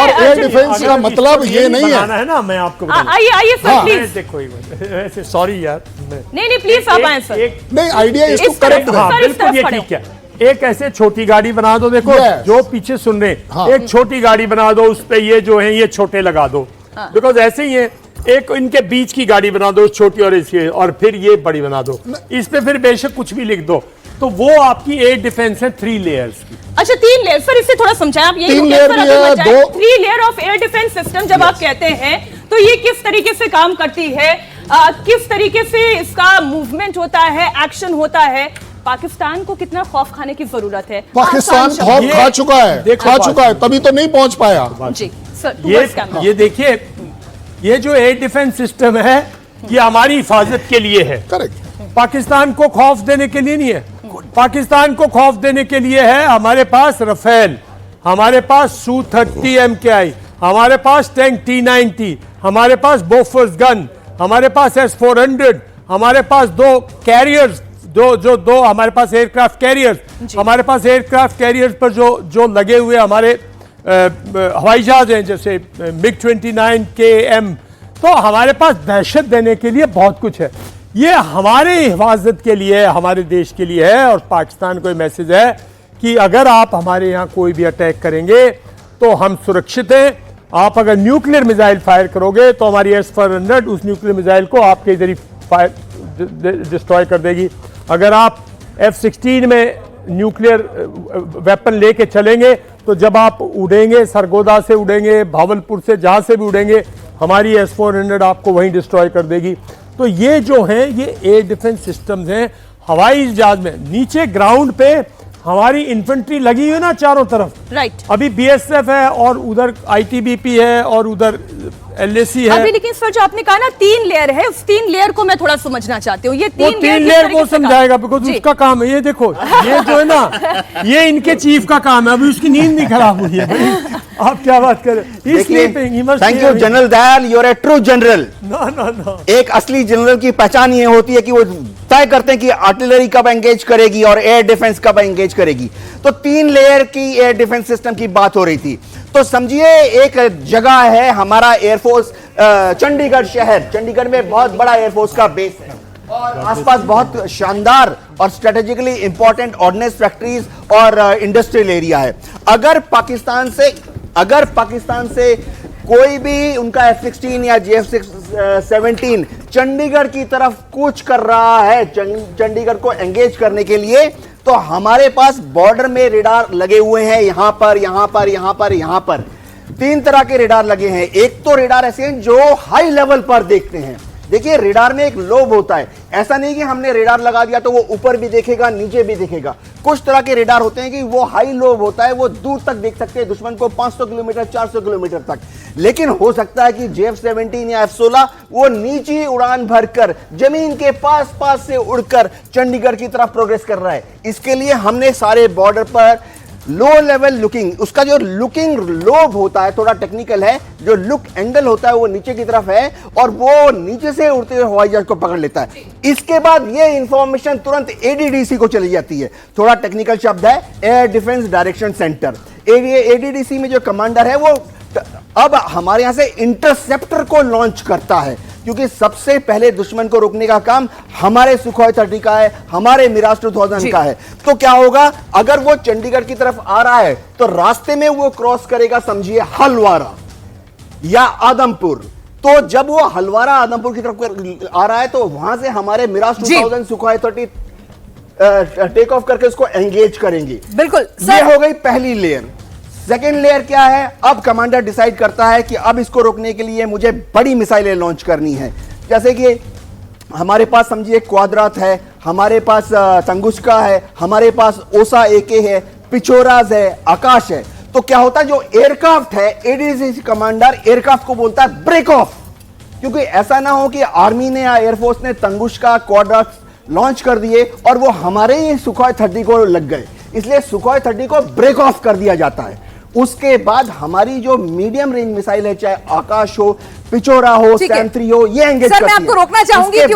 और air defence का मतलब ये नहीं है ना। मैं आपको आइए सर प्लीज। देखो सॉरी यार, नहीं प्लीज आप आए सर। नहीं, आइडिया इसको करेक्ट है। बिल्कुल ये ठीक है। एक ऐसे छोटी गाड़ी बना दो, देखो जो पीछे सुन रहे हैं, एक छोटी गाड़ी बना दो, उस पे ये जो है ये छोटे लगा दो, बिकॉज ऐसे ही है। एक इनके बीच की गाड़ी बना दो छोटी और इसकी, और फिर ये बड़ी बना दो, इस पे फिर बेशक कुछ भी लिख दो, तो वो आपकी एयर डिफेंस है 3 लेयर्स की। अच्छा 3 लेयर सर, इससे थोड़ा समझाएं आप। ये 3 लेयर भी है, 3 layer of air defence system जब आप कहते हैं तो ये किस तरीके से काम करती है, किस तरीके से इसका मूवमेंट होता है, एक्शन होता है, पाकिस्तान को कितना खौफ खाने की जरूरत है? पाकिस्तान खौफ खा चुका है, तभी तो नहीं पहुंच पाया। जी सर, ये देखिए, ये जो एयर डिफेंस सिस्टम है ये हमारी हिफाजत के लिए है। करेक्ट। पाकिस्तान को खौफ देने के लिए नहीं है। पाकिस्तान को खौफ देने के लिए है हमारे पास रफेल, हमारे पास Su-30 MKI, हमारे पास टैंक T-90, हमारे पास बोफर्स गन, हमारे पास S-400, हमारे पास 2 कैरियर्स, दो हमारे पास एयरक्राफ्ट कैरियर्स, हमारे पास एयरक्राफ्ट कैरियर्स पर जो लगे हुए हमारे हवाई जहाज हैं, जैसे MiG-29 KM। तो हमारे पास दहशत देने के लिए बहुत कुछ है। ये हमारे हिफाजत के लिए, हमारे देश के लिए है। और पाकिस्तान को मैसेज है कि अगर आप हमारे यहाँ कोई भी अटैक करेंगे तो हम सुरक्षित हैं। आप अगर न्यूक्लियर मिसाइल फायर करोगे तो हमारी S-400 उस न्यूक्लियर मिसाइल को आपके जरिए फायर डिस्ट्रॉय कर देगी। अगर आप F-16 में न्यूक्लियर वेपन लेके चलेंगे तो जब आप उड़ेंगे, सरगोदा से उड़ेंगे, भावलपुर से, जहां से भी उड़ेंगे, हमारी S-400 आपको वहीं डिस्ट्रॉय कर देगी। तो ये जो है ये एयर डिफेंस सिस्टम्स हैं। हवाई जहाज में नीचे ग्राउंड पे हमारी इन्फेंट्री लगी हुई है ना चारों तरफ। राइट। अभी BSF है और उधर ITBP है और उधर LAC है। अभी लेकिन सर जो आपने कहा ना 3 लेयर है, उस 3 लेयर को मैं थोड़ा समझना चाहती हूँ। ये 3 लेयर वो समझाएगा, बिकॉज उसका काम है। ये देखो, ये जो है ना, ये इनके चीफ का काम है। अभी उसकी नींद नहीं खराब हुई है। आप क्या बात कर रहे हैं? Thank you general Dayal, you are a true general. No. एक असली जनरल की पहचान ये होती है कि वो तय करते हैं कि आर्टिलरी कब एंगेज करेगी और एयर डिफेंस कब एंगेज करेगी। तो 3 लेयर की एयर डिफेंस सिस्टम की बात हो रही थी। तो समझिए एक जगह है हमारा एयरफोर्स, चंडीगढ़ शहर। चंडीगढ़ में बहुत बड़ा एयरफोर्स का बेस है और आसपास बहुत शानदार और स्ट्रेटेजिकली इंपॉर्टेंट ऑर्डिनेंस फैक्ट्रीज और इंडस्ट्रियल एरिया है। अगर पाकिस्तान से कोई भी उनका F-16 या JF-17 चंडीगढ़ की तरफ कूच कर रहा है चंडीगढ़ को एंगेज करने के लिए, तो हमारे पास बॉर्डर में रेडार लगे हुए हैं। यहां पर 3 तरह के रेडार लगे हैं। एक तो रेडार ऐसे हैं जो हाई लेवल पर देखते हैं। देखिए रेडार में एक लोब होता है। ऐसा नहीं कि हमने रेडार लगा दिया तो वो ऊपर भी देखेगा, नीचे भी देखेगा। कुछ तरह के रेडार होते हैं कि वो हाई लोब होता है, वो दूर तक देख सकते हैं दुश्मन को, 500 किलोमीटर, 400 किलोमीटर तक। लेकिन हो सकता है कि JF-17 या F-16 वो नीची उड़ान भरकर जमीन के पास से उड़कर चंडीगढ़ की तरफ प्रोग्रेस कर रहा है। इसके लिए हमने सारे बॉर्डर पर लो लेवल लुकिंग, उसका जो लुकिंग लोब होता है, थोड़ा टेक्निकल है, जो लुक एंगल होता है वो नीचे की तरफ है और वो नीचे से उड़ते हुए हवाई जहाज को पकड़ लेता है। इसके बाद ये इंफॉर्मेशन तुरंत ADDC को चली जाती है। थोड़ा टेक्निकल शब्द है, air defence direction centre. ADDC में जो कमांडर है वो अब हमारे यहां से इंटरसेप्टर को लॉन्च करता है, क्योंकि सबसे पहले दुश्मन को रोकने का काम हमारे सुखोई 30 का है, हमारे मिराज 2000 का है। तो क्या होगा, अगर वो चंडीगढ़ की तरफ आ रहा है तो रास्ते में वो क्रॉस करेगा, समझिए हलवारा या आदमपुर। तो जब वो हलवारा आदमपुर की तरफ आ रहा है तो वहां से हमारे मिराज 2000 सुखोई 30 टेक ऑफ करके उसको एंगेज करेंगे। बिल्कुल। ये हो गई पहली लेयर। सेकेंड लेयर क्या है, अब कमांडर डिसाइड करता है कि अब इसको रोकने के लिए मुझे बड़ी मिसाइलें लॉन्च करनी है। जैसे कि हमारे पास समझिए क्वाड्रात है, हमारे पास तंगुस्का है, हमारे पास ओसा AK है, पिचोराज है, आकाश है। तो क्या होता है, जो एयरक्राफ्ट है, ADDC कमांडर एयरक्राफ्ट को बोलता है ब्रेक ऑफ, क्योंकि ऐसा ना हो कि आर्मी ने या एयरफोर्स ने तंगुस्का क्वाड्रात लॉन्च कर दिए और वो हमारे ही सुखोई 30 को लग गए। इसलिए सुखोई 30 को ब्रेक ऑफ कर दिया जाता है। उसके बाद हमारी जो मीडियम रेंज मिसाइल है, चाहे आकाश हो, पिचोरा हो, सैम 3 हो, ये एंगेज करती है। सर मैं आपको रोकना चाहूंगी क्योंकि